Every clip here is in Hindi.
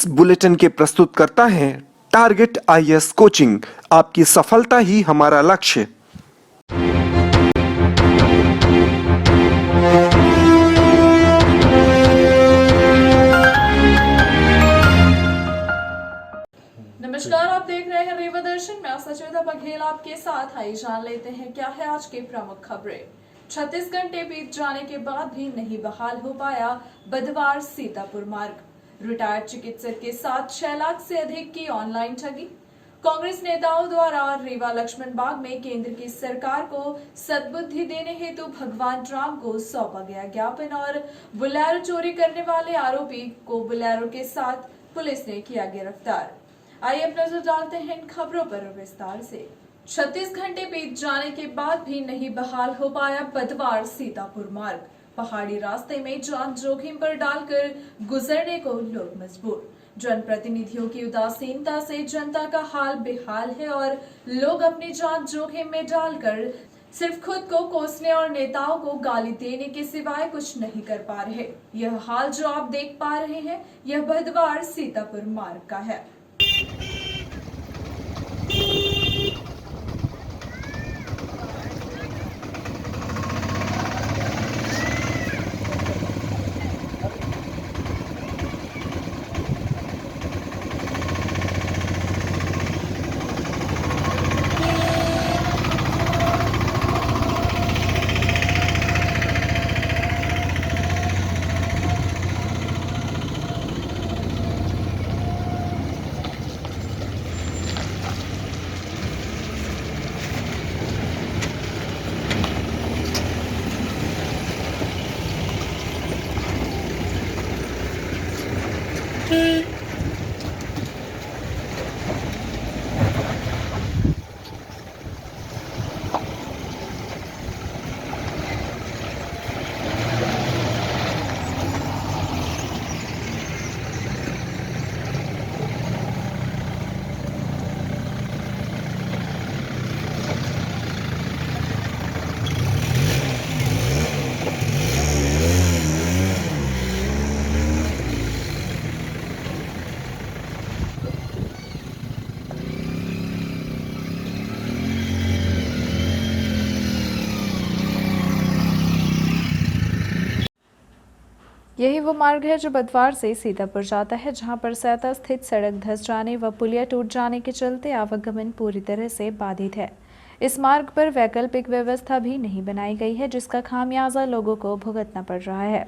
इस बुलेटिन के प्रस्तुत करता है टारगेट आईएएस कोचिंग। आपकी सफलता ही हमारा लक्ष्य। नमस्कार, आप देख रहे हैं रेवा दर्शन। मैं सचेता बघेल आपके साथ। आइए जान लेते हैं क्या है आज के प्रमुख खबरें। 36 घंटे बीत जाने के बाद भी नहीं बहाल हो पाया बुधवार सीतापुर मार्ग। रिटायर्ड चिकित्सक के साथ 6 लाख से अधिक की ऑनलाइन ठगी। कांग्रेस नेताओं द्वारा रेवा लक्ष्मण बाग में केंद्र की सरकार को सद्बुद्धि देने हेतु भगवान राम को सौंपा गया ज्ञापन और बुलेरो चोरी करने वाले आरोपी को बुलेरो के साथ पुलिस ने किया गिरफ्तार। आइए अब नजर डालते हैं इन खबरों पर विस्तार से। 36 घंटे बीत जाने के बाद भी नहीं बहाल हो पाया बुधवार सीतापुर मार्ग। पहाड़ी रास्ते में जान जोखिम पर डालकर गुजरने को लोग मजबूर। जनप्रतिनिधियों की उदासीनता से जनता का हाल बेहाल है और लोग अपनी जान जोखिम में डालकर सिर्फ खुद को कोसने और नेताओं को गाली देने के सिवाय कुछ नहीं कर पा रहे। यह हाल जो आप देख पा रहे हैं, यह बुधवार सीतापुर मार्ग का है। यही वो मार्ग है जो बुधवार से सीतापुर जाता है, जहां पर सैता स्थित सड़क धंस जाने व पुलिया टूट जाने के चलते आवागमन पूरी तरह से बाधित है। इस मार्ग पर वैकल्पिक व्यवस्था भी नहीं बनाई गई है, जिसका खामियाजा लोगों को भुगतना पड़ रहा है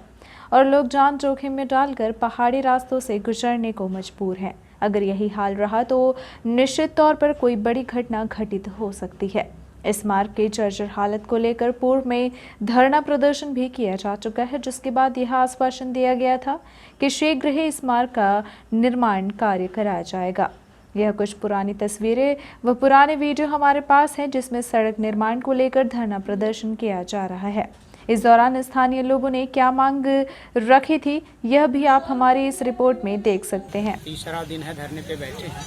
और लोग जान जोखिम में डालकर पहाड़ी रास्तों से गुजरने को मजबूर हैं। अगर यही हाल रहा तो निश्चित तौर पर कोई बड़ी घटना घटित हो सकती है। इस मार्ग की जर्जर हालत को लेकर पूर्व में धरना प्रदर्शन भी किया जा चुका है, जिसके बाद यह आश्वासन दिया गया था कि शीघ्र ही इस मार्ग का निर्माण कार्य कराया जाएगा। यह कुछ पुरानी तस्वीरें व पुराने वीडियो हमारे पास हैं, जिसमें सड़क निर्माण को लेकर धरना प्रदर्शन किया जा रहा है। इस दौरान स्थानीय लोगों ने क्या मांग रखी थी, यह भी आप हमारी इस रिपोर्ट में देख सकते हैं। तीसरा दिन है, धरने पे बैठे हैं।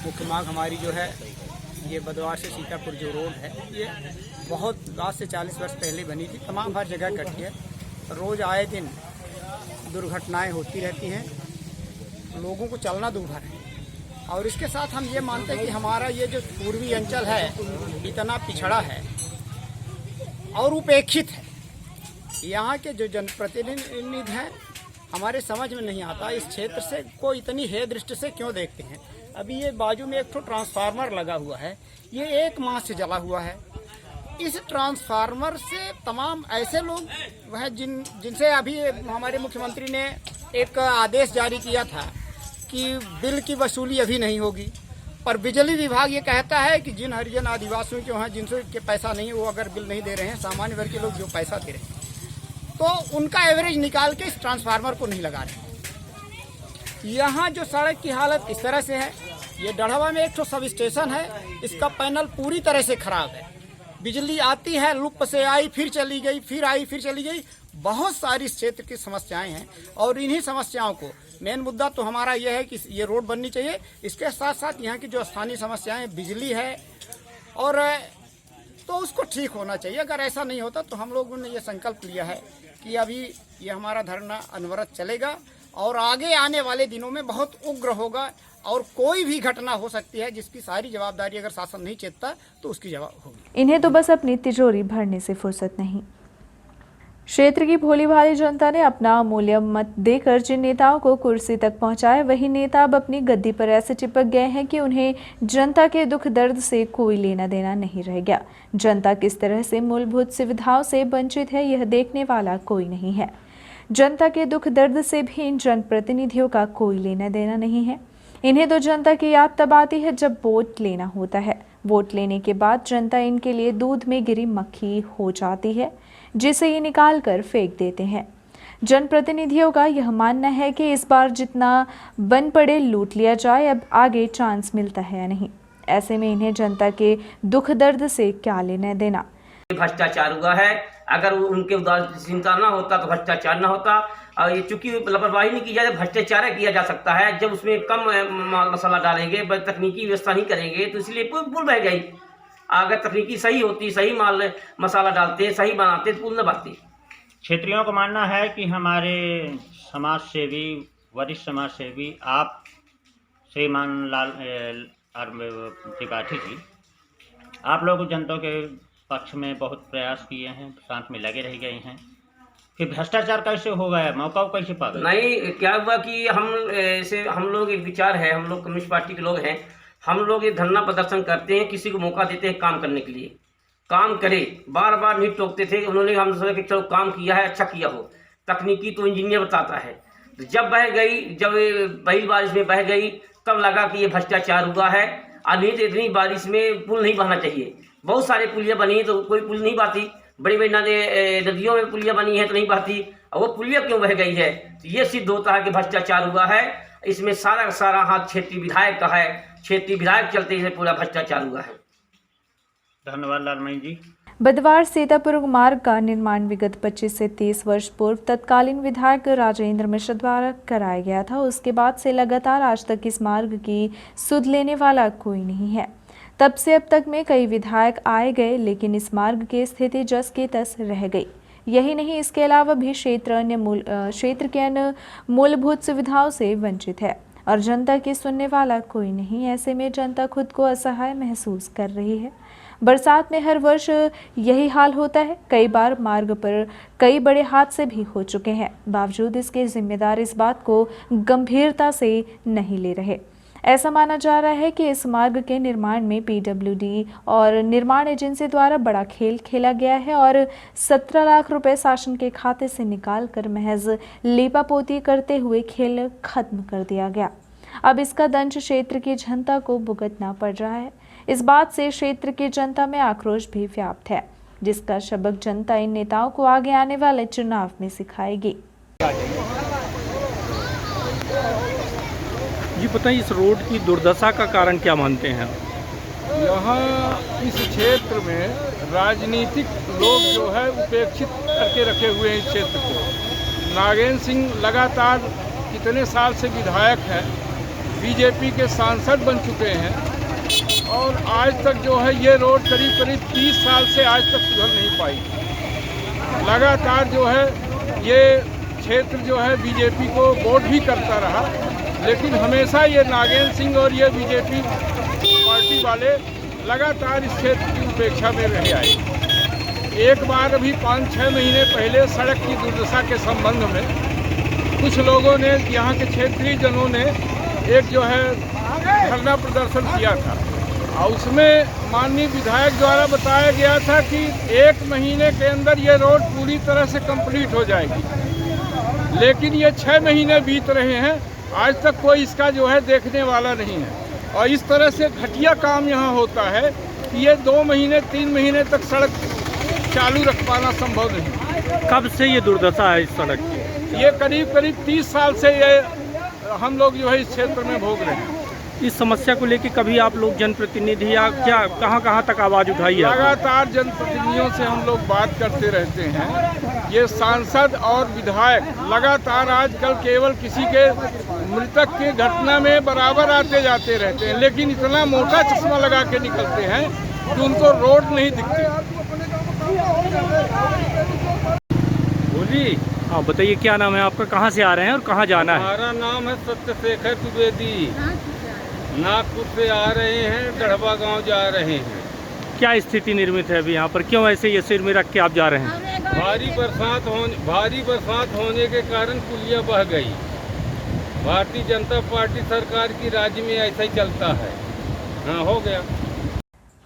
मुख्य मांग हमारी जो है, ये बुधवार से सीतापुर जो रोड है, ये बहुत आज से 40 वर्ष पहले बनी थी। तमाम हर जगह कटी है। रोज आए दिन दुर्घटनाएं होती रहती हैं, लोगों को चलना दूभर है। और इसके साथ हम ये मानते हैं कि हमारा ये जो पूर्वी अंचल है इतना पिछड़ा है और उपेक्षित है। यहाँ के जो जनप्रतिनिधि हैं, हमारे समझ में नहीं आता इस क्षेत्र से को इतनी हे दृष्टि से क्यों देखते हैं। अभी ये बाजू में एक तो ट्रांसफार्मर लगा हुआ है, ये 1 माह से जला हुआ है। इस ट्रांसफार्मर से तमाम ऐसे लोग वह जिनसे अभी हमारे मुख्यमंत्री ने एक आदेश जारी किया था कि बिल की वसूली अभी नहीं होगी, पर बिजली विभाग ये कहता है कि जिन हरिजन आदिवासियों के वहाँ जिनसे के पैसा नहीं, वो अगर बिल नहीं दे रहे हैं, सामान्य वर्ग के लोग जो पैसा दे रहे हैं, तो उनका एवरेज निकाल के इस ट्रांसफार्मर को नहीं लगा रहे। यहाँ जो सड़क की हालत इस तरह से है, ये डढ़वा में एक तो सब स्टेशन है, इसका पैनल पूरी तरह से खराब है। बिजली आती है, लुप से आई, फिर चली गई, फिर आई, फिर चली गई। बहुत सारी इस क्षेत्र की समस्याएं हैं और इन्हीं समस्याओं को मेन मुद्दा तो हमारा यह है कि ये रोड बननी चाहिए। इसके साथ साथ यहाँ की जो स्थानीय समस्याएं बिजली है और तो उसको ठीक होना चाहिए। अगर ऐसा नहीं होता तो हम लोगों ने ये संकल्प लिया है कि अभी ये हमारा धरना अनवरत चलेगा और आगे आने वाले दिनों में बहुत उग्र होगा और कोई भी घटना हो सकती है जिसकी सारी जवाबदारी अगर शासन नहीं चेतता तो उसकी जवाब होगी। इन्हें तो बस अपनी तिजोरी भरने से फुर्सत नहीं। क्षेत्र की भोली भाली जनता ने अपना अमूल्य मत देकर जिन नेताओं को कुर्सी तक पहुंचाए, वही नेता अब अपनी गद्दी पर ऐसे चिपक गए हैं कि उन्हें जनता के दुख दर्द से कोई लेना देना नहीं रह गया। जनता किस तरह से मूलभूत सुविधाओं से वंचित है, यह देखने वाला कोई नहीं है। जनता के दुख दर्द से भी इन जनप्रतिनिधियों का कोई लेना देना नहीं है। इन्हें तो जनता की याद तब आती है जब वोट लेना होता है। वोट लेने के बाद जनता इनके लिए दूध में गिरी मक्खी हो जाती है, जिसे ये निकाल कर फेंक देते हैं। जनप्रतिनिधियों का यह मानना है कि इस बार जितना बन पड़े लूट लिया जाए, अब आगे चांस मिलता है या नहीं। ऐसे में इन्हें जनता के दुख दर्द से क्या लेना देना। भ्रष्टाचार हुआ है, अगर उनके उदासीनता ना होता तो भ्रष्टाचार ना होता। और ये चूंकि लापरवाही नहीं की जाए, भ्रष्टाचार किया जा सकता है जब उसमें कम मसाला डालेंगे, तकनीकी व्यवस्था नहीं करेंगे तो इसलिए पुल बह गई। अगर तकनीकी सही होती, सही माल मसाला डालते, सही बनाते तो पुल न बनती। क्षेत्रियों का मानना है कि हमारे समाज सेवी, वरिष्ठ समाज सेवी आप श्रीमान लाल त्रिपाठी जी, आप लोग जनता के पक्ष में बहुत प्रयास किए हैं, साथ में लगे रह गए हैं, फिर भ्रष्टाचार कैसे हो गया, मौका कैसे पा गए? नहीं, क्या हुआ कि हम लोग एक विचार है, हम लोग कम्युनिस्ट पार्टी के लोग हैं, हम लोग ये धरना प्रदर्शन करते हैं, किसी को मौका देते हैं काम करने के लिए, काम करे, बार बार नहीं टोकते थे। उन्होंने हम सोचा कि चलो काम किया है, अच्छा किया हो, तकनीकी तो इंजीनियर बताता है। तो जब बह गई, जब पहली बारिश में बह गई, तब लगा कि ये भ्रष्टाचार हुआ है। नहीं तो इतनी बारिश में पुल नहीं बहना चाहिए। बहुत सारे पुलिया बनी तो कोई पुल नहीं बहती, बड़ी बड़ी नदियों में पुलिया बनी है तो नहीं बहती, और वो पुलिया क्यों बह गई है? तो ये सिद्ध होता है कि भ्रष्टाचार हुआ है। इसमें सारा का सारा हाथ क्षेत्रीय विधायक का है, क्षेत्रीय विधायक चलते ही पूरा भ्रष्टाचार हुआ है। धन्यवाद लालमणि जी। बदवार सीतापुर मार्ग का निर्माण विगत 25 से 30 वर्ष पूर्व तत्कालीन विधायक राजेंद्र मिश्र द्वारा कराया गया था। उसके बाद से लगातार आज तक इस मार्ग की सुध लेने वाला कोई नहीं है। तब से अब तक में कई विधायक आए गए, लेकिन इस मार्ग की स्थिति जस की तस रह गई। यही नहीं, इसके अलावा भी क्षेत्र के अन्य मूलभूत सुविधाओं से वंचित है और जनता की सुनने वाला कोई नहीं। ऐसे में जनता खुद को असहाय महसूस कर रही है। बरसात में हर वर्ष यही हाल होता है। कई बार मार्ग पर कई बड़े हादसे भी हो चुके हैं, बावजूद इसके जिम्मेदार इस बात को गंभीरता से नहीं ले रहे। ऐसा माना जा रहा है कि इस मार्ग के निर्माण में पीडब्ल्यूडी और निर्माण एजेंसी द्वारा बड़ा खेल खेला गया है और 17 लाख रुपए शासन के खाते से निकालकर महज लीपापोती करते हुए खेल खत्म कर दिया गया। अब इसका दंश क्षेत्र की जनता को भुगतना पड़ रहा है। इस बात से क्षेत्र की जनता में आक्रोश भी व्याप्त है, जिसका सबक जनता इन नेताओं को आगे आने वाले चुनाव में सिखाएगी। जी बताइए, इस रोड की दुर्दशा का कारण क्या मानते हैं? यहाँ इस क्षेत्र में राजनीतिक लोग जो है उपेक्षित करके रखे हुए हैं इस क्षेत्र को। नागेंद्र सिंह लगातार कितने साल से विधायक हैं, बीजेपी के सांसद बन चुके हैं और आज तक जो है ये रोड करीब 30 साल से आज तक सुधर नहीं पाई। लगातार जो है ये क्षेत्र जो है बीजेपी को वोट भी करता रहा, लेकिन हमेशा ये नागेंद्र सिंह और ये बीजेपी पार्टी वाले लगातार इस क्षेत्र की उपेक्षा में रहे आए। एक बार अभी 5-6 महीने पहले सड़क की दुर्दशा के संबंध में कुछ लोगों ने, यहाँ के क्षेत्रीय जनों ने एक जो है धरना प्रदर्शन किया था और उसमें माननीय विधायक द्वारा बताया गया था कि 1 महीने के अंदर ये रोड पूरी तरह से कंप्लीट हो जाएगी, लेकिन ये 6 महीने बीत रहे हैं, आज तक कोई इसका जो है देखने वाला नहीं है। और इस तरह से घटिया काम यहाँ होता है कि ये 2 महीने 3 महीने तक सड़क चालू रख पाना संभव नहीं। कब से ये दुर्दशा है इस सड़क की? ये करीब 30 साल से ये हम लोग जो है इस क्षेत्र में भोग रहे हैं। इस समस्या को लेकर कभी आप लोग जनप्रतिनिधि या क्या कहाँ तक आवाज़ उठाई है? लगातार जनप्रतिनिधियों से हम लोग बात करते रहते हैं। ये सांसद और विधायक लगातार आजकल केवल किसी के मृतक के घटना में बराबर आते जाते रहते हैं, लेकिन इतना मोटा चश्मा लगा के निकलते हैं कि उनको रोड नहीं दिखती। बोली हाँ बताइए, क्या नाम है आपका, कहाँ से आ रहे हैं और कहाँ जाना है? हमारा नाम है सत्यशेखर द्विवेदी। नागपुर से आ रहे हैं, गढ़वा गांव जा रहे हैं। क्या स्थिति निर्मित है अभी यहाँ पर, क्यों ऐसे ये सिर में रख के आप जा रहे हैं? भारी बरसात होने के कारण पुलिया बह गई। भारतीय जनता पार्टी सरकार की राज्य में ऐसा ही चलता है। हाँ, हो गया।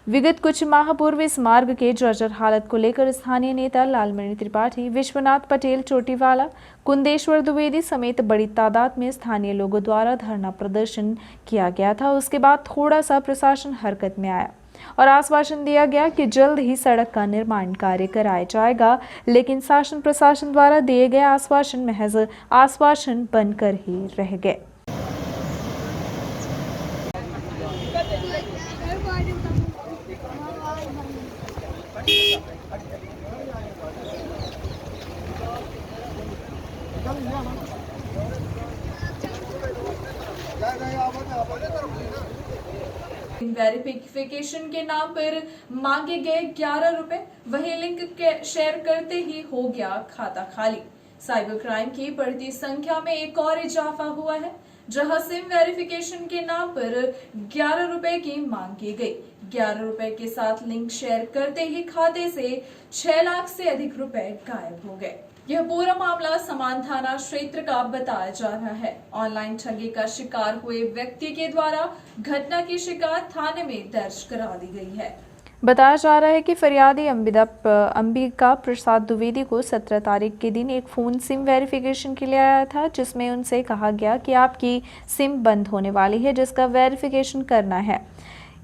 विगत कुछ माह पूर्व इस मार्ग के जर्जर हालत को लेकर स्थानीय नेता लालमणि त्रिपाठी, विश्वनाथ पटेल चोटीवाला, कुंदेश्वर द्विवेदी समेत बड़ी तादाद में स्थानीय लोगों द्वारा धरना प्रदर्शन किया गया था। उसके बाद थोड़ा सा प्रशासन हरकत में आया और आश्वासन दिया गया कि जल्द ही सड़क का निर्माण कार्य कराया जाएगा, लेकिन शासन प्रशासन द्वारा दिए गए आश्वासन महज आश्वासन बनकर ही रह गए। वेरिफिकेशन के नाम पर मांगे गए 11 रुपए, वही लिंक शेयर करते ही हो गया खाता खाली। साइबर क्राइम की बढ़ती संख्या में एक और इजाफा हुआ है, जहां सिम वेरिफिकेशन के नाम पर 11 रुपए की मांग की गई। 11 रुपए के साथ लिंक शेयर करते ही खाते से 6 लाख से अधिक रुपए गायब हो गए। यह पूरा मामला समान थाना क्षेत्र का बताया जा रहा है। ऑनलाइन ठगी का शिकार हुए व्यक्ति के द्वारा घटना की शिकायत थाने में दर्ज करा दी गई है। बताया जा रहा है कि फरियादी अंबिका प्रसाद द्विवेदी को 17 तारीख के दिन एक फोन सिम वेरिफिकेशन के लिए आया था, जिसमें उनसे कहा गया कि आपकी सिम बंद होने वाली है, जिसका वेरिफिकेशन करना है।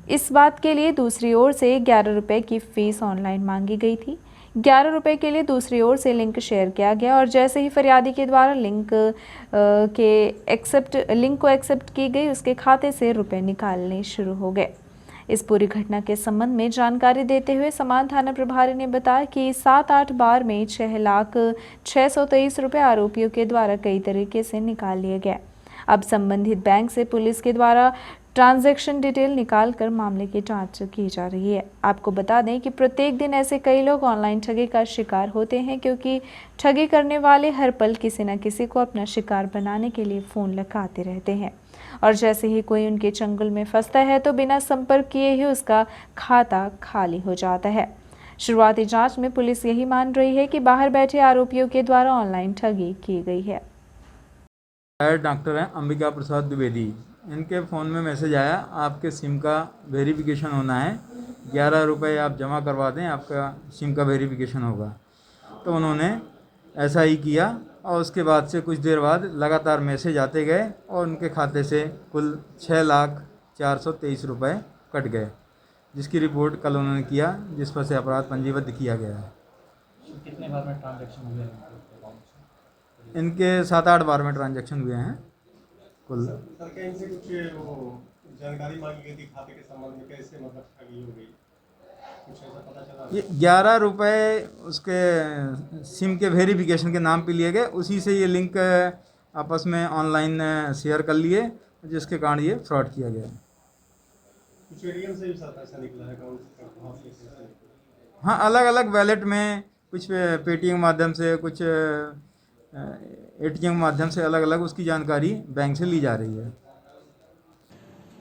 इस बात के लिए दूसरी ओर से 11 रुपए की फीस ऑनलाइन मांगी गई थी। 11 रुपए के लिए दूसरी ओर से लिंक शेयर किया गया और जैसे ही फरियादी के द्वारा लिंक को एक्सेप्ट की गई, उसके खाते से रुपए निकालने शुरू हो गए। इस पूरी घटना के संबंध में जानकारी देते हुए समान थाना प्रभारी ने बताया कि 7-8 बार में 6,623 रुपए आरोपियों के द्वारा कई तरीके से निकाल लिए गए। अब संबंधित बैंक से पुलिस के द्वारा ट्रांजैक्शन डिटेल निकालकर मामले की जांच की जा रही है। आपको बता दें कि प्रत्येक दिन ऐसे कई लोग ऑनलाइन ठगी का शिकार होते हैं, क्योंकि ठगी करने वाले हर पल किसी न किसी को अपना शिकार बनाने के लिए फ़ोन लगाते रहते हैं और जैसे ही कोई उनके चंगुल में फंसता है तो बिना संपर्क किए ही उसका खाता खाली हो जाता है। शुरुआती जांच में पुलिस यही मान रही है कि बाहर बैठे आरोपियों के द्वारा ऑनलाइन ठगी की गई है। डॉक्टर हैं अंबिका प्रसाद द्विवेदी, इनके फ़ोन में मैसेज आया, आपके सिम का वेरिफिकेशन होना है, 11 रुपये आप जमा करवा दें, आपका सिम का वेरिफिकेशन होगा। तो उन्होंने ऐसा ही किया और उसके बाद से कुछ देर बाद लगातार मैसेज आते गए और उनके खाते से कुल 6,423 रुपये कट गए, जिसकी रिपोर्ट कल उन्होंने किया, जिस पर से अपराध पंजीबद्ध किया गया है। कितने बार में ट्रांजैक्शन हुए इनके 7-8 बार में ट्रांजैक्शन हुए हैं कुल। सर कहीं से कुछ वो जानकारी मांगी गई थी खाते के संबंध में, कैसे मतलब ठगी हो गई, कुछ ऐसा पता चला? ये 11 रुपये उसके सिम के वेरिफिकेशन के नाम पे लिए गए, उसी से ये लिंक आपस में ऑनलाइन शेयर कर लिए, जिसके कारण ये फ्रॉड किया गया। कुछ एटीएम से भी सर पैसा निकला है अकाउंट से? हाँ, अलग अलग वैलेट में, कुछ पेटीएम माध्यम से, कुछ एटीएम माध्यम से, अलग अलग उसकी जानकारी बैंक से ली जा रही है।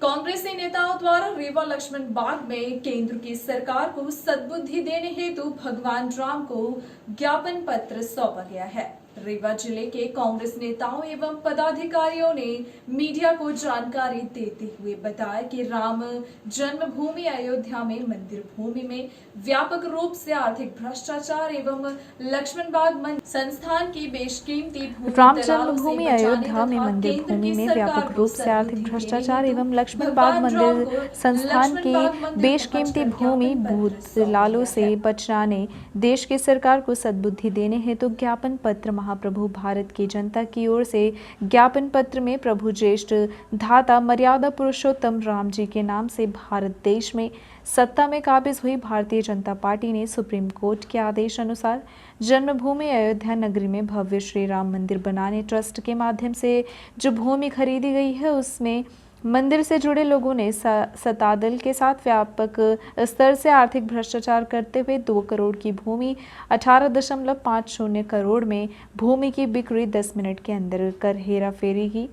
कांग्रेसी नेताओं द्वारा रेवा लक्ष्मण बाग में केंद्र की सरकार को सद्बुद्धि देने हेतु भगवान राम को ज्ञापन पत्र सौंपा गया है। रेवा जिले के कांग्रेस नेताओं एवं पदाधिकारियों ने मीडिया को जानकारी देते हुए बताया कि राम जन्मभूमि अयोध्या में मंदिर भूमि में व्यापक रूप से आर्थिक भ्रष्टाचार एवं लक्ष्मण बाग संस्थान की बेशकीमती भूमि, राम जन्मभूमि अयोध्या में मंदिर भूमि में व्यापक रूप से आर्थिक भ्रष्टाचार एवं लक्ष्मण बाग मंदिर संस्थान की बेशकीमती भूमि भूत लालों से बचाने देश की सरकार को सद्बुद्धि देने हेतु ज्ञापन पत्र महाप्रभु भारत की जनता की ओर से ज्ञापन पत्र में प्रभु ज्येष्ठ धाता मर्यादा पुरुषोत्तम राम जी के नाम से भारत देश में सत्ता में काबिज हुई भारतीय जनता पार्टी ने सुप्रीम कोर्ट के आदेश अनुसार जन्मभूमि अयोध्या नगरी में भव्य श्री राम मंदिर बनाने ट्रस्ट के माध्यम से जो भूमि खरीदी गई है, उसमें मंदिर से जुड़े लोगों ने सत्तादल के साथ व्यापक स्तर से आर्थिक भ्रष्टाचार करते हुए 2 करोड़ की भूमि 18.50 करोड़ में भूमि की बिक्री 10 मिनट के अंदर कर हेराफेरी की।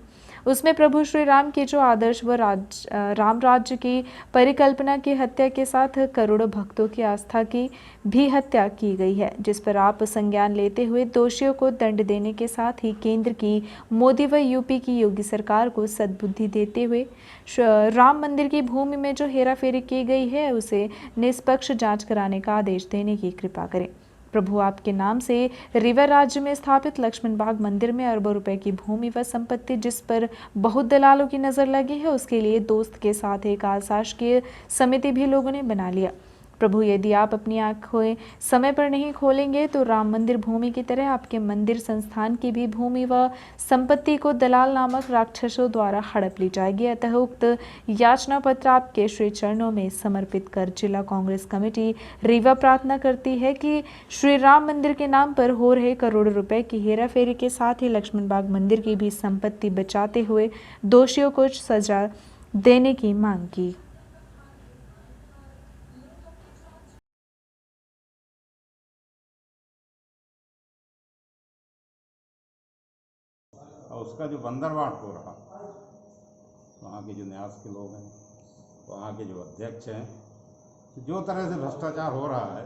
उसमें प्रभु श्री राम के जो आदर्श व राम राज्य की परिकल्पना की हत्या के साथ करोड़ों भक्तों की आस्था की भी हत्या की गई है, जिस पर आप संज्ञान लेते हुए दोषियों को दंड देने के साथ ही केंद्र की मोदी व यूपी की योगी सरकार को सद्बुद्धि देते हुए राम मंदिर की भूमि में जो हेराफेरी की गई है उसे निष्पक्ष जांच कराने का आदेश देने की कृपा करें। प्रभु आपके नाम से रीवा राज्य में स्थापित लक्ष्मण बाग मंदिर में अरबों रुपए की भूमि व संपत्ति जिस पर बहुत दलालों की नजर लगी है, उसके लिए दोस्त के साथ एक अशासकीय समिति भी लोगों ने बना लिया। प्रभु यदि आप अपनी आंखें समय पर नहीं खोलेंगे तो राम मंदिर भूमि की तरह आपके मंदिर संस्थान की भी भूमि व संपत्ति को दलाल नामक राक्षसों द्वारा हड़प ली जाएगी। अतः उक्त याचना पत्र आपके श्री चरणों में समर्पित कर जिला कांग्रेस कमेटी रीवा प्रार्थना करती है कि श्री राम मंदिर के नाम पर हो रहे करोड़ों रुपए की हेराफेरी के साथ ही लक्ष्मण बाग मंदिर की भी संपत्ति बचाते हुए दोषियों को सजा देने की मांग की। और उसका जो बंदरवाट हो रहा, वहाँ के जो न्यास के लोग हैं, वहाँ के जो अध्यक्ष हैं, जो तरह से भ्रष्टाचार हो रहा है,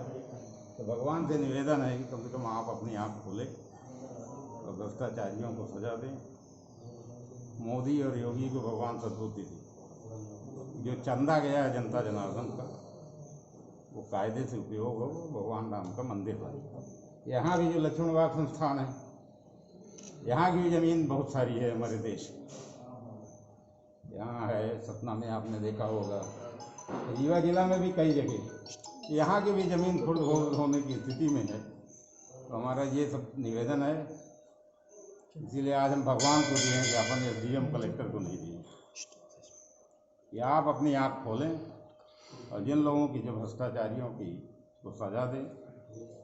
तो भगवान से निवेदन है कि कम से कम आप अपनी आँख खोलें और भ्रष्टाचारियों को सजा दें। मोदी और योगी को भगवान सद्बुद्धि दी। जो चंदा गया है जनता जनार्दन का, वो कायदे से उपयोग हो, भगवान राम का मंदिर बने। यहाँ भी जो लक्ष्मण बाग संस्थान है, यहाँ की भी ज़मीन बहुत सारी है हमारे देश। यहाँ है सतना में, आपने देखा होगा, रीवा जिला में भी कई जगह यहाँ की भी ज़मीन खुर्द होने की स्थिति में है। तो हमारा ये सब निवेदन है, इसीलिए आज हम भगवान को दिए हैं ज्ञापन, SDM कलेक्टर को नहीं दिए, कि आप अपनी आँख खोलें और जिन लोगों की जो भ्रष्टाचारियों की को सजा दें।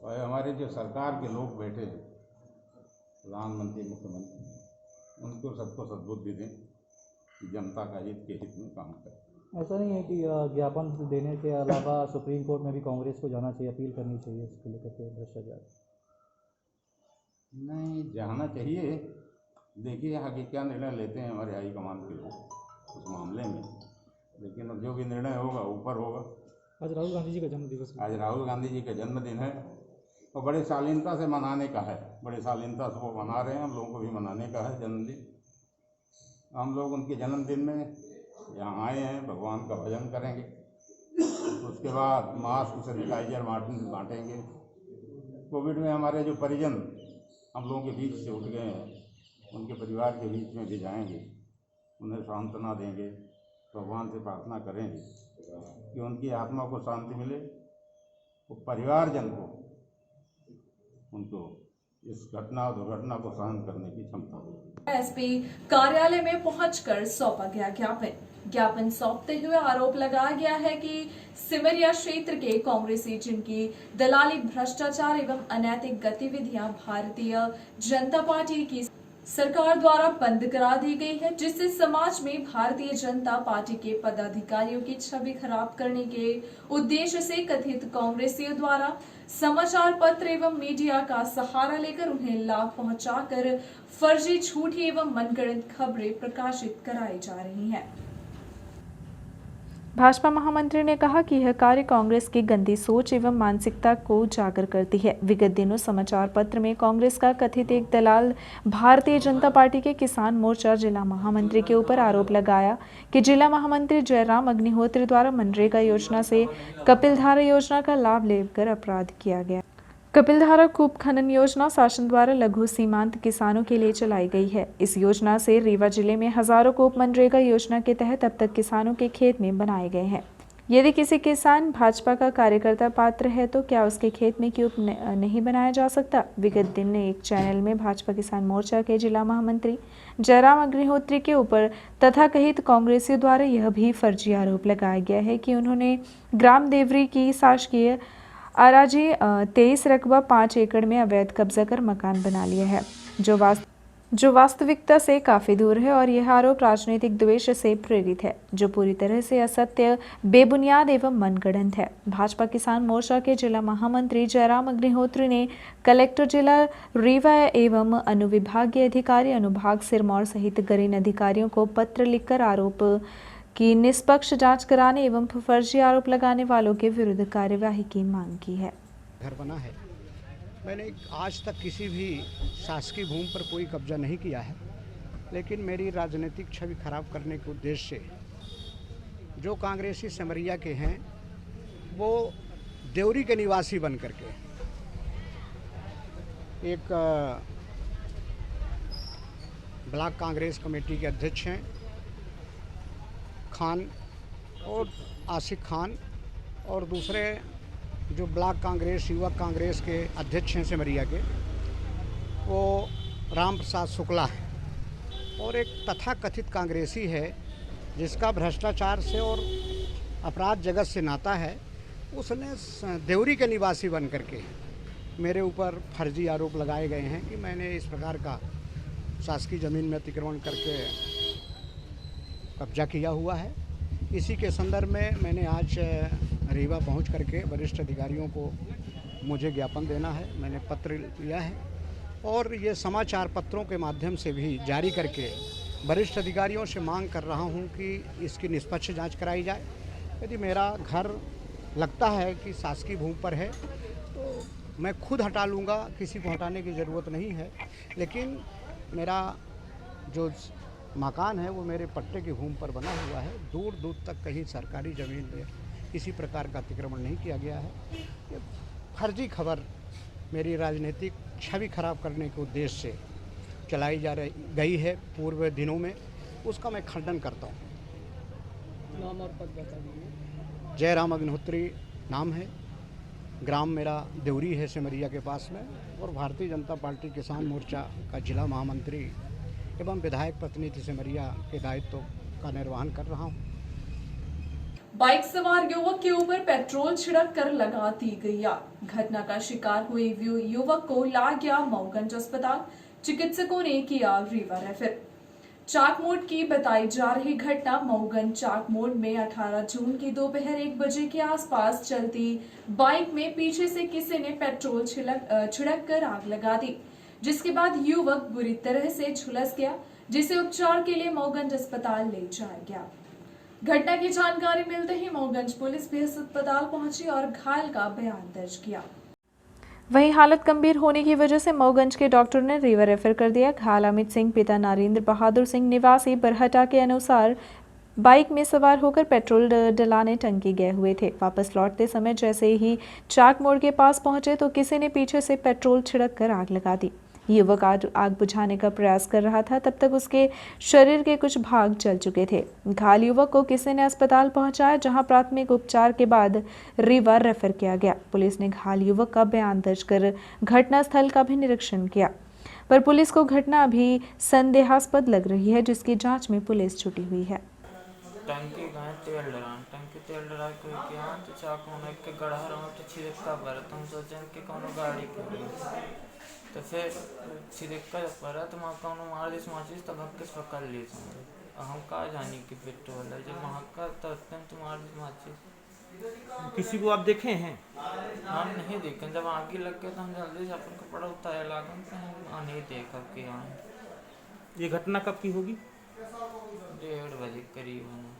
और हमारे जो सरकार के लोग बैठे हैं, प्रधानमंत्री, मुख्यमंत्री, उनको सबको सद्बुद्धि दें कि जनता का हित के हित में काम करें। ऐसा नहीं है कि ज्ञापन देने के अलावा सुप्रीम कोर्ट में भी कांग्रेस को जाना चाहिए, अपील करनी चाहिए इसको लेकर के भ्रष्टाचार? नहीं, जाना चाहिए। देखिए आगे क्या निर्णय लेते हैं हमारे हाईकमान के लोग उस मामले में, लेकिन अब जो भी निर्णय होगा ऊपर होगा। आज राहुल गांधी जी का जन्मदिवस, आज राहुल गांधी जी का जन्मदिन है और बड़े शालीनता से मनाने का है, बड़े शालीनता से वो मना रहे हैं, हम लोगों को भी मनाने का है जन्मदिन। हम लोग उनके जन्मदिन में यहाँ आए हैं, भगवान का भजन करेंगे, उसके बाद मास्क, सैनिटाइजर बांटेंगे। कोविड में हमारे जो परिजन हम लोगों के बीच से उठ गए हैं, उनके परिवार के बीच में भी जाएंगे, उन्हें सांत्वना देंगे, भगवान से प्रार्थना करेंगे कि उनकी आत्मा को शांति मिले, वो परिवारजन को, उनको इस घटना दुर्घटना को सहन करने की क्षमता हो। एसपी कार्यालय में पहुंचकर सौंपा गया ज्ञापन सौंपते हुए आरोप लगाया गया है कि सिमरिया क्षेत्र के कांग्रेसी जिनकी दलाली, भ्रष्टाचार एवं अनैतिक गतिविधियां भारतीय जनता पार्टी की सरकार द्वारा बंद करा दी गई है, जिससे समाज में भारतीय जनता पार्टी के पदाधिकारियों की छवि खराब करने के उद्देश्य से कथित कांग्रेसियों द्वारा समाचार पत्र एवं मीडिया का सहारा लेकर उन्हें लाभ पहुंचाकर फर्जी, झूठी एवं मनगढ़ंत खबरें प्रकाशित कराई जा रही हैं। भाजपा महामंत्री ने कहा कि यह कार्य कांग्रेस की गंदी सोच एवं मानसिकता को उजागर करती है। विगत दिनों समाचार पत्र में कांग्रेस का कथित एक दलाल भारतीय जनता पार्टी के किसान मोर्चा जिला महामंत्री के ऊपर आरोप लगाया कि जिला महामंत्री जयराम अग्निहोत्री द्वारा मनरेगा योजना से कपिलधारा योजना का लाभ लेकर अपराध किया गया। कपिलधारा कूप खनन योजना शासन द्वारा लघु सीमांत किसानों के लिए चलाई गई है। इस योजना से रीवा जिले में हजारों कूप मनरेगा योजना के तहत अब तक किसानों के खेत में बनाए गए हैं। यदि किसी किसान भाजपा का कार्यकर्ता पात्र है तो क्या उसके खेत में कूप नहीं बनाया जा सकता? विगत दिन एक चैनल में भाजपा किसान मोर्चा के जिला महामंत्री जयराम अग्निहोत्री के ऊपर तथाकथित कांग्रेसियों द्वारा यह भी फर्जी आरोप लगाया गया है कि उन्होंने ग्राम देवरी की शासकीय अराजी 23 रकबा 5 एकड़ में अवैध कब्जा कर मकान बना लिया है, जो वास्तविकता से काफी दूर है और यह आरोप राजनीतिक द्वेष से प्रेरित है, जो पूरी तरह से असत्य, बेबुनियाद एवं मनगढ़ंत है। भाजपा किसान मोर्चा के जिला महामंत्री जयराम अग्निहोत्री ने कलेक्टर जिला रीवा एवं अनुविभागीय अधिकारी अनुभाग सिरमौर सहित गरीन अधिकारियों को पत्र लिखकर आरोप की निष्पक्ष जांच कराने एवं फर्जी आरोप लगाने वालों के विरुद्ध कार्यवाही की मांग की है। घर बना है, मैंने आज तक किसी भी शासकीय भूमि पर कोई कब्जा नहीं किया है, लेकिन मेरी राजनीतिक छवि खराब करने के उद्देश्य से जो कांग्रेसी सिमरिया के हैं वो देवरी के निवासी बन करके एक ब्लॉक कांग्रेस कमेटी के अध्यक्ष हैं खान और आसिफ खान, और दूसरे जो ब्लॉक कांग्रेस युवक कांग्रेस के अध्यक्ष हैं सिमरिया के वो राम प्रसाद शुक्ला है, और एक तथाकथित कांग्रेसी है जिसका भ्रष्टाचार से और अपराध जगत से नाता है। उसने देवरी के निवासी बन करके मेरे ऊपर फर्जी आरोप लगाए गए हैं कि मैंने इस प्रकार का शासकीय ज़मीन में अतिक्रमण करके कब्जा किया हुआ है। इसी के संदर्भ में मैंने आज रीवा पहुंच करके वरिष्ठ अधिकारियों को मुझे ज्ञापन देना है, मैंने पत्र लिया है और ये समाचार पत्रों के माध्यम से भी जारी करके वरिष्ठ अधिकारियों से मांग कर रहा हूं कि इसकी निष्पक्ष जांच कराई जाए। यदि मेरा घर लगता है कि शासकीय भूमि पर है तो मैं खुद हटा लूँगा, किसी को हटाने की ज़रूरत नहीं है, लेकिन मेरा जो मकान है वो मेरे पट्टे की भूमि पर बना हुआ है। दूर दूर तक कहीं सरकारी ज़मीन में किसी प्रकार का अतिक्रमण नहीं किया गया है। ये फर्जी खबर मेरी राजनीतिक छवि खराब करने के उद्देश्य से चलाई गई है पूर्व दिनों में, उसका मैं खंडन करता हूँ। नाम और पद बता दीजिए। जयराम अग्निहोत्री नाम है, ग्राम मेरा देवरी है सिमरिया के पास में, और भारतीय जनता पार्टी किसान मोर्चा का जिला महामंत्री एवं विधायक प्रतिनिधि सिमरिया के दायित्व का निर्वहन कर रहा हूं। बाइक सवार युवक के ऊपर पेट्रोल छिड़क कर लगा दी गई आग। घटना का शिकार हुए युवक को ला गया मऊगंज अस्पताल, चिकित्सकों ने किया रीवा रेफर। चाकमोड़ की बताई जा रही घटना मऊगंज चाकमोड़ में 18 जून की दोपहर 1 बजे के आसपास चलती बाइक में पीछे से किसी ने पेट्रोल छिड़क कर आग लगा दी, जिसके बाद युवक बुरी तरह से झुलस गया, जिसे उपचार के लिए मऊगंज अस्पताल ले जाया गया। घटना की जानकारी मिलते ही मऊगंज पुलिस भी अस्पताल पहुंची और घायल का बयान दर्ज किया। वहीं हालत गंभीर होने की वजह से मऊगंज के डॉक्टर ने रीवा रेफर कर दिया। घायल अमित सिंह पिता नरेंद्र बहादुर सिंह निवासी बरहटा के अनुसार बाइक में सवार होकर पेट्रोल डलाने टंकी गए हुए थे। वापस लौटते समय जैसे ही चाक मोड़ के पास पहुंचे तो किसी ने पीछे से पेट्रोल छिड़क कर आग लगा दी। युवक आग बुझाने का प्रयास कर रहा था, तब तक उसके शरीर के कुछ भाग जल चुके थे। घायल युवक को किसी ने अस्पताल पहुंचाया, जहां प्राथमिक उपचार के बाद रीवा रेफर किया गया। पुलिस ने घायल युवक का बयान दर्ज कर घटनास्थल का भी निरीक्षण किया, पर पुलिस को घटना अभी संदेहास्पद लग रही है, जिसकी जांच में पुलिस छुटी हुई है। टंकी गए तेल डरा के क्या तो चाकू में के गढ़ा रहा तो छिड़का पर तुम सोचें कि कोनो गाड़ी के तो फिर छिड़का पर तो मां कोनो मार दिस माचिस तब किस पकड़ ली समझ हम का जानी कि पेट्रोल है जब वहां का तो अत्यंत मार दिस माचिस। किसी को आप देखे हैं? हम नहीं देखे, जब आगे लग गए तो हम जल्दी से अपन कपड़ा उतारे लागन तो हम नहीं देखा कि आए। ये घटना कब की होगी? 1:30 बजे करीब।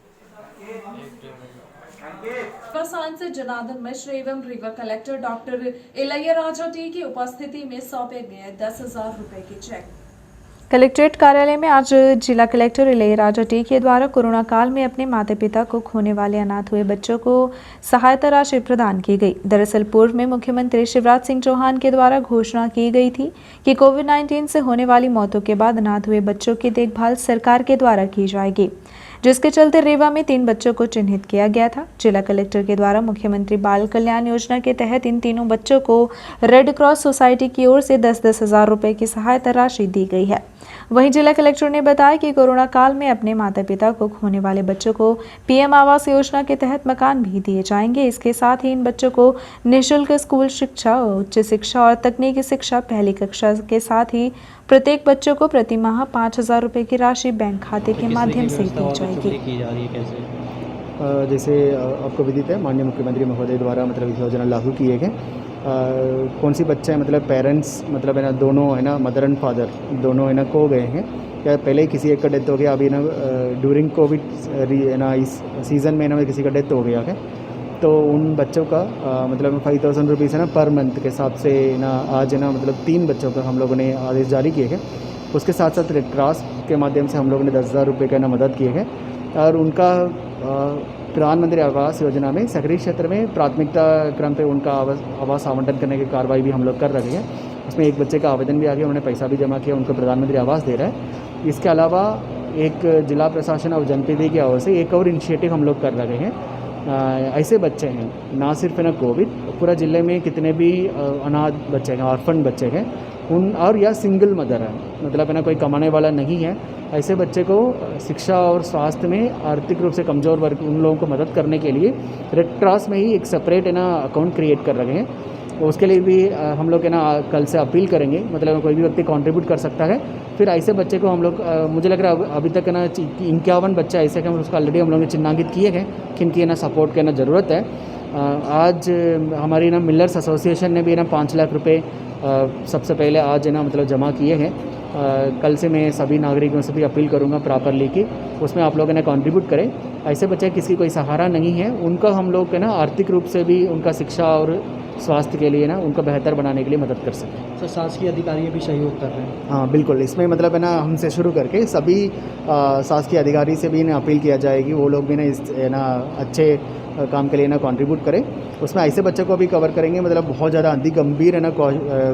सांसद जनार्दन मिश्र एवं Rewa collector doctor Ilaiyaraaja T की उपस्थिति में सौंपे गए 10,000 रुपए के चेक। कलेक्ट्रेट कार्यालय में आज जिला कलेक्टर इलैयाराजा टी के द्वारा कोरोना काल में अपने माता पिता को खोने वाले अनाथ हुए बच्चों को सहायता राशि प्रदान की गई। दरअसल पूर्व में मुख्यमंत्री शिवराज सिंह चौहान के द्वारा घोषणा की गई थी कि कोविड-19 से होने वाली मौतों के बाद अनाथ हुए बच्चों की देखभाल सरकार के द्वारा की जाएगी, जिसके चलते रीवा में 3 बच्चों को चिन्हित किया गया था। जिला कलेक्टर के द्वारा मुख्यमंत्री बाल कल्याण योजना के तहत इन तीनों बच्चों को रेड क्रॉस सोसाइटी की ओर से 10,000 रुपए की सहायता राशि दी गई है। वहीं जिला कलेक्टर ने बताया कि कोरोना काल में अपने माता पिता को खोने वाले बच्चों को पीएम आवास योजना के तहत मकान भी दिए जाएंगे। इसके साथ ही इन बच्चों को निःशुल्क स्कूल शिक्षा, उच्च शिक्षा और तकनीकी शिक्षा पहली कक्षा के साथ ही प्रत्येक बच्चों को प्रति माह 5,000 रुपये की राशि बैंक खाते के माध्यम से दी जाएगी। जैसे आपको विदित है, माननीय मुख्यमंत्री महोदय द्वारा मतलब योजना लागू किए गए। कौन सी बच्चे हैं मतलब पेरेंट्स मतलब है ना, दोनों है ना, मदर एंड फादर दोनों है ना खो गए हैं, क्या पहले ही किसी एक का डेथ हो गया, अभी ना ड्यूरिंग कोविड है ना इस सीज़न में ना किसी का डेथ हो गया है, तो उन बच्चों का मतलब 5,000 रुपीज़ है ना पर मंथ के हिसाब से ना आज है ना मतलब 3 बच्चों का हम लोगों ने आदेश जारी किए हैं। उसके साथ साथ रेड क्रॉस के माध्यम से हम लोगों ने 10,000 रुपये का ना मदद किए हैं और उनका प्रधानमंत्री आवास योजना में शहरी क्षेत्र में प्राथमिकता क्रम पे उनका आवास आवंटन करने की कार्रवाई भी हम लोग कर रहे हैं। उसमें एक बच्चे का आवेदन भी आ गया, उन्होंने पैसा भी जमा किया, उनको प्रधानमंत्री आवास दे रहा है। इसके अलावा एक जिला प्रशासन और जनप्रतिनिधि की ओर से एक और इनिशिएटिव हम लोग कर रहे हैं। ऐसे बच्चे हैं ना सिर्फ है ना कोविड, पूरा ज़िले में कितने भी अनाथ बच्चे हैं, ऑर्फन बच्चे हैं उन और या सिंगल मदर है मतलब है ना कोई कमाने वाला नहीं है, ऐसे बच्चे को शिक्षा और स्वास्थ्य में आर्थिक रूप से कमज़ोर वर्ग उन लोगों को मदद करने के लिए रेड क्रॉस में ही एक सेपरेट है ना अकाउंट क्रिएट कर रहे हैं। उसके लिए भी हम लोग है ना कल से अपील करेंगे, मतलब कोई भी व्यक्ति कंट्रीब्यूट कर सकता है। फिर ऐसे बच्चे को हम लोग मुझे लग रहा है अभी तक है ना 51 बच्चे ऐसे हैं, उसको ऑलरेडी हम लोग ने चिन्हांकित किए हैं किनकी है ना सपोर्ट की ना ज़रूरत है। आज हमारी ना मिलर्स एसोसिएशन ने भी ना 5 लाख रुपये सबसे पहले आज है ना मतलब जमा किए हैं। कल से मैं सभी नागरिकों से भी अपील करूंगा प्रॉपरली कि उसमें आप लोग ना कंट्रीब्यूट करें। ऐसे बच्चे किसी कोई सहारा नहीं है, उनका हम लोग है ना आर्थिक रूप से भी उनका शिक्षा और स्वास्थ्य के लिए ना उनको बेहतर बनाने के लिए मदद कर सकें। सर शासकीय अधिकारी भी सहयोग कर रहे हैं? हाँ बिल्कुल, इसमें मतलब है ना हमसे शुरू करके सभी शासकीय अधिकारी से भी ना अपील किया जाएगी वो लोग भी ना इस ना अच्छे काम के लिए ना कंट्रीब्यूट करें। उसमें ऐसे बच्चों को भी कवर करेंगे मतलब बहुत ज़्यादा अति गंभीर है ना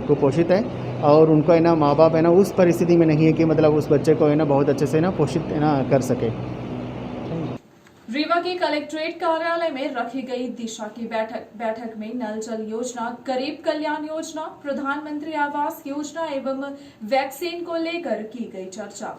कुपोषित है और उनको है ना माँ बाप है ना उस परिस्थिति में नहीं है कि मतलब उस बच्चे को है ना बहुत अच्छे से ना पोषित है ना कर सके। रीवा के कलेक्ट्रेट कार्यालय में रखी गई दिशा की बैठक में नल जल योजना, गरीब कल्याण योजना, प्रधानमंत्री आवास योजना एवं वैक्सीन को लेकर की गई चर्चा।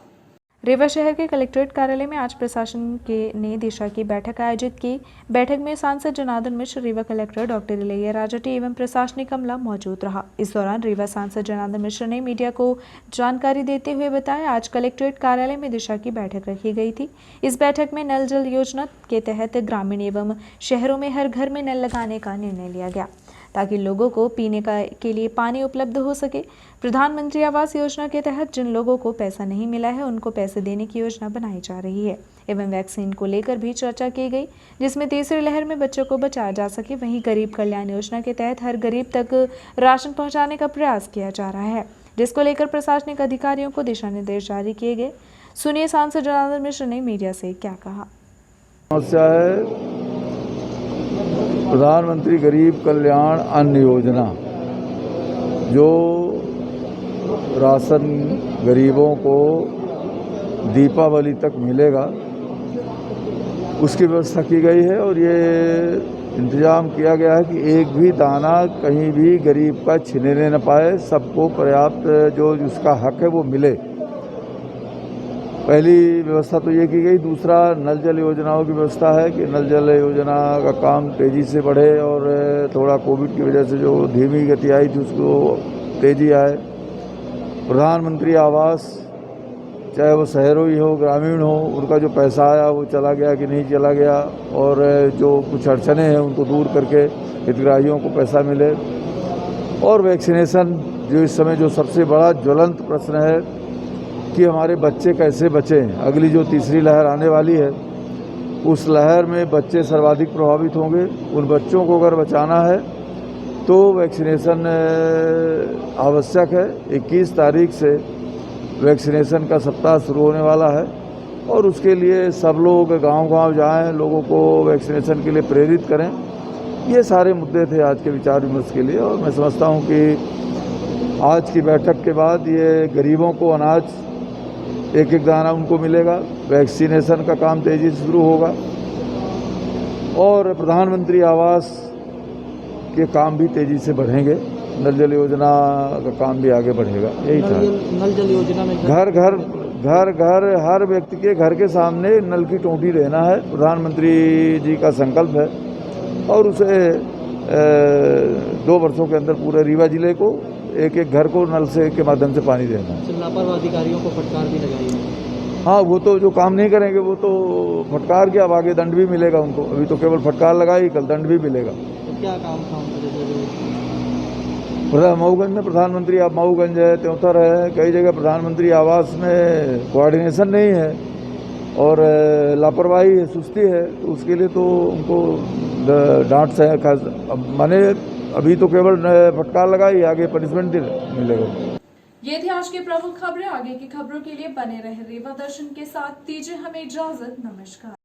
रीवा शहर के कलेक्ट्रेट कार्यालय में आज प्रशासन ने दिशा की बैठक आयोजित की। बैठक में सांसद जनार्दन मिश्र, रीवा कलेक्टर डॉक्टर इलैया राजटी एवं प्रशासनिक अमला मौजूद रहा। इस दौरान रीवा सांसद जनार्दन मिश्र ने मीडिया को जानकारी देते हुए बताया, आज कलेक्ट्रेट कार्यालय में दिशा की बैठक रखी गई थी। इस बैठक में नल जल योजना के तहत ग्रामीण एवं शहरों में हर घर में नल लगाने का निर्णय लिया गया ताकि लोगों को पीने के लिए पानी उपलब्ध हो सके। प्रधानमंत्री आवास योजना के तहत जिन लोगों को पैसा नहीं मिला है उनको पैसे देने की योजना बनाई जा रही है एवं वैक्सीन को लेकर भी चर्चा की गई, जिसमें तीसरी लहर में बच्चों को बचाया जा सके। वहीं गरीब कल्याण योजना के तहत हर गरीब तक राशन पहुँचाने का प्रयास किया जा रहा है, जिसको लेकर प्रशासनिक अधिकारियों को दिशा निर्देश जारी किए गए। सुनिए सांसद जनार्दन मिश्र ने मीडिया से क्या कहा। समस्या है प्रधानमंत्री गरीब कल्याण अन्न योजना, जो राशन गरीबों को दीपावली तक मिलेगा, उसकी व्यवस्था की गई है और ये इंतजाम किया गया है कि एक भी दाना कहीं भी गरीब का छिनने न पाए, सबको पर्याप्त जो उसका हक है वो मिले। पहली व्यवस्था तो ये की गई। दूसरा, नल जल योजनाओं की व्यवस्था है कि नल जल योजना का काम तेज़ी से बढ़े और थोड़ा कोविड की वजह से जो धीमी गति आई थी उसको तेज़ी आए। प्रधानमंत्री आवास, चाहे वो शहरों ही हो ग्रामीण हो, उनका जो पैसा आया वो चला गया कि नहीं चला गया, और जो कुछ अड़चने हैं उनको दूर करके हितग्राहियों को पैसा मिले। और वैक्सीनेशन, जो इस समय जो सबसे बड़ा ज्वलंत प्रश्न है कि हमारे बच्चे कैसे बचें। अगली जो तीसरी लहर आने वाली है उस लहर में बच्चे सर्वाधिक प्रभावित होंगे। उन बच्चों को अगर बचाना है तो वैक्सीनेशन आवश्यक है। 21 तारीख से वैक्सीनेशन का सप्ताह शुरू होने वाला है और उसके लिए सब लोग गांव-गांव जाएं, लोगों को वैक्सीनेशन के लिए प्रेरित करें। ये सारे मुद्दे थे आज के विचार विमर्श के लिए और मैं समझता हूं कि आज की बैठक के बाद ये गरीबों को अनाज एक एक दाना उनको मिलेगा, वैक्सीनेशन का काम तेज़ी से शुरू होगा और प्रधानमंत्री आवास के काम भी तेज़ी से बढ़ेंगे। नल जल योजना का काम भी आगे बढ़ेगा। यही था। नल जल योजना में घर हर व्यक्ति के घर के सामने नल की टोंटी रहना है, प्रधानमंत्री जी का संकल्प है। और उसे 2 वर्षों के अंदर पूरे रीवा जिले को एक घर को नल से के माध्यम से पानी देना है। लापरवाह अधिकारियों को फटकार भी लगाई है। हाँ, वो तो जो काम नहीं करेंगे वो तो फटकार के, अब आगे दंड भी मिलेगा उनको। अभी तो केवल फटकार लगाई, कल दंड भी मिलेगा। तो क्या काम था मऊगंज में प्रधानमंत्री, अब मऊगंज है, त्योंतर है, कई जगह प्रधानमंत्री आवास में कोऑर्डिनेशन नहीं है और लापरवाही है, सुस्ती है। तो उसके लिए तो उनको डांट से माने अभी तो केवल फटकार लगाई, आगे पनिशमेंट मिलेगा। ये थी आज की प्रमुख खबरें। आगे की खबरों के लिए बने रहे रीवा दर्शन के साथ। दीजिए हमें इजाजत। नमस्कार।